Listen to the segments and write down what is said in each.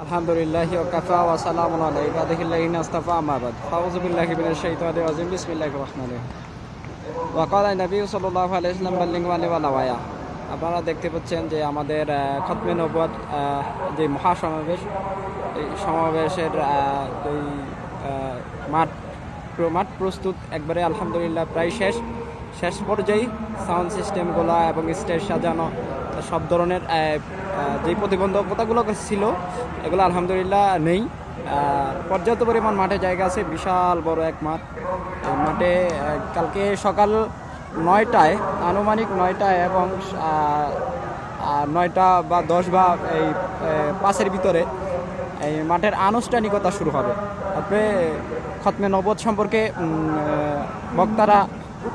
আলহামদুলিল্লাহি ওয়া কাফা ওয়া সালামুন আলা ইবাদিহিল্লাযিনা ইসতাফা আম্মা বাদ আউযু বিল্লাহি মিনাশ শাইতানির রাজিম বিসমিল্লাহির রহমানির রহিম ওয়া ক্বালা নবী সাল্লাল্লাহু আলাইহি ওয়াসাল্লাম বাল্লিগু আন্নী ওয়ালাউ আয়া। আপনারা দেখতে পাচ্ছেন যে আমাদের খতমে নবুয়ত যে মহাসমাবেশ, এই সমাবেশের এই মাঠ প্রস্তুত একবারে আলহামদুলিল্লাহ প্রায় শেষ পর্যায়ে। সাউন্ড সিস্টেমগুলো এবং স্টেজ সাজানো সব ধরনের যে প্রতিবন্ধকতাগুলো ছিল এগুলো আলহামদুলিল্লাহ নেই। পর্যাপ্ত পরিমাণ মাঠে জায়গা আছে, বিশাল বড় এক মাঠ। এই মাঠে কালকে সকাল 9টায়, আনুমানিক 9টায় এবং 9টা বা 10 বা এই 5-এর ভিতরে এই মাঠের আনুষ্ঠানিকতা শুরু হবে। তারপরে খতমে নবুয়ত সম্পর্কে বক্তারা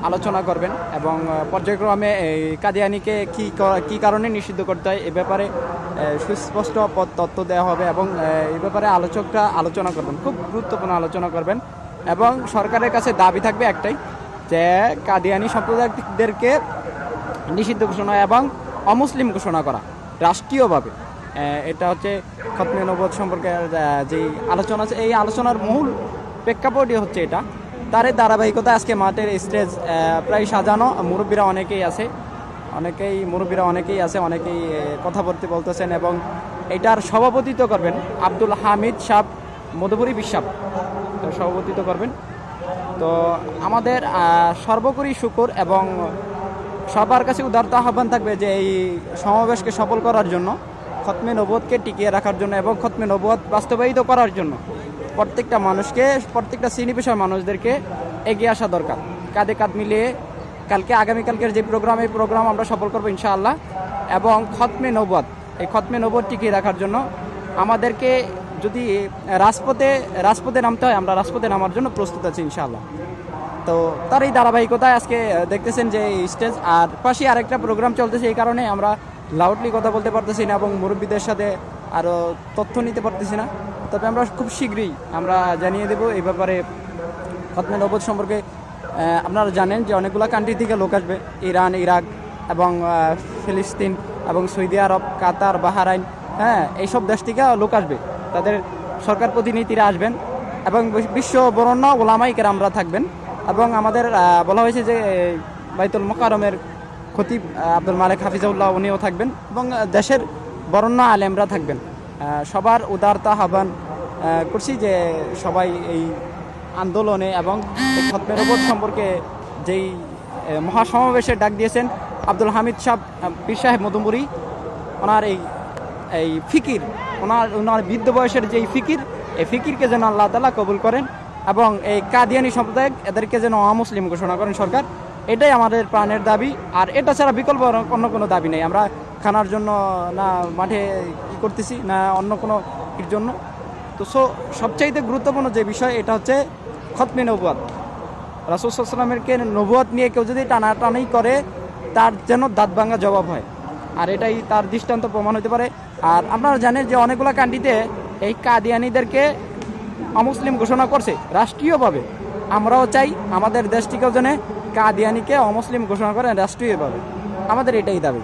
আলোচনা করবেন এবং পর্যায়ক্রমে এই কাদিয়ানিকে কী কারণে নিষিদ্ধ করতে হয় এ ব্যাপারে সুস্পষ্ট তথ্য দেওয়া হবে এবং এই ব্যাপারে আলোচকরা আলোচনা করবেন, খুব গুরুত্বপূর্ণ আলোচনা করবেন। এবং সরকারের কাছে দাবি থাকবে একটাই, যে কাদিয়ানি সম্প্রদায়দেরকে নিষিদ্ধ ঘোষণা এবং অমুসলিম ঘোষণা করা রাষ্ট্রীয়ভাবে। এটা হচ্ছে খতমে নবুয়ত সম্পর্কে যে আলোচনা আছে, এই আলোচনার মূল প্রেক্ষাপটই হচ্ছে এটা। তার ধারাবাহিকতা আজকে মাঠের স্টেজ প্রায় সাজানো। মুরব্বীরা অনেকেই আছে, অনেকেই কথা বলতেছেন এবং এটার সভাপতিত্ব করবেন আব্দুল হামিদ সাহেব, মধুপুরী বিশ্বাস সভাপতিত্ব করবেন। তো আমাদের সর্বোপরি শুকর এবং সবার কাছে উদারতা আহ্বান থাকবে যে এই সমাবেশকে সফল করার জন্য, খতমে নবুয়তকে টিকিয়ে রাখার জন্য এবং খতমে নবুয়ত বাস্তবায়িত করার জন্য প্রত্যেকটা মানুষকে, প্রত্যেকটা শ্রেণী পেশার মানুষদেরকে এগিয়ে আসা দরকার। কাঁধে কাঁধ মিলিয়ে আগামীকালকের যে প্রোগ্রাম আমরা সফল করবো ইনশাআল্লাহ। এবং খতমে নবুয়ত টিকিয়ে রাখার জন্য আমাদেরকে যদি রাজপথে নামতে হয়, আমরা রাজপথে নামার জন্য প্রস্তুত আছি ইনশাআল্লাহ। তো তার এই ধারাবাহিকতায় আজকে দেখতেছেন যে স্টেজ আর পাশে আরেকটা প্রোগ্রাম চলতেছে, এই কারণে আমরা লাউডলি কথা বলতে পারতেছি না এবং মুরব্বীদের সাথে আরও তথ্য নিতে পারতেছি না। তবে আমরা খুব শীঘ্রই আমরা জানিয়ে দেব এই ব্যাপারে। খতমে নবুয়ত সম্পর্কে আপনারা জানেন যে অনেকগুলো কান্ট্রি থেকে লোক আসবে, ইরান, ইরাক এবং ফিলিস্তিন এবং সৌদি আরব, কাতার, বাহরাইন, এইসব দেশ থেকে লোক আসবে। তাদের সরকার প্রতিনিধিরা আসবেন এবং বিশ্ব বরেণ্য ওলামায়ে কেরামরা থাকবেন। এবং আমাদের বলা হয়েছে যে বাইতুল মোকাররমের খতিব আব্দুল মালেক হাফিজাউল্লাহ উনিও থাকবেন এবং দেশের বরেণ্য আলেমরা থাকবেন। সবার উদারতা আহ্বান করছি যে সবাই এই আন্দোলনে এবং খতমে নবুয়ত সম্পর্কে যেই মহাসমাবেশের ডাক দিয়েছেন আব্দুল হামিদ সাহেব, পীর সাহেব মধুপুরী, ওনার এই ফিকির, ওনার বৃদ্ধ বয়সের যেই ফিকির, এই ফিকিরকে যেন আল্লাহ তাআলা কবুল করেন এবং এই কাদিয়ানি সম্প্রদায় এদেরকে যেন অমুসলিম ঘোষণা করেন সরকার। এটাই আমাদের প্রাণের দাবি, আর এটা ছাড়া বিকল্প অন্য কোনো দাবি নেই। আমরা খানার জন্য না মাঠে করতেছি, না অন্য কোনো এর জন্য। তো সবচাইতে গুরুত্বপূর্ণ যে বিষয় এটা হচ্ছে খতমে নবুয়ত। রাসূল সাল্লাল্লাহু আলাইহি ওয়াসাল্লামের নবুয়ত নিয়ে কেউ যদি টানাটানি করে, তার যেন দাঁত ভাঙা জবাব হয়, আর এটাই তার দৃষ্টান্ত প্রমাণ হতে পারে। আর আপনারা জানেন যে অনেকগুলো কান্ট্রিতে এই কাদিয়ানিদেরকে অমুসলিম ঘোষণা করছে রাষ্ট্রীয়ভাবে। আমরাও চাই আমাদের দেশ থেকেও যেন কাদিয়ানিকে অমুসলিম ঘোষণা করেন রাষ্ট্রীয়ভাবে। আমাদের এটাই দাবি।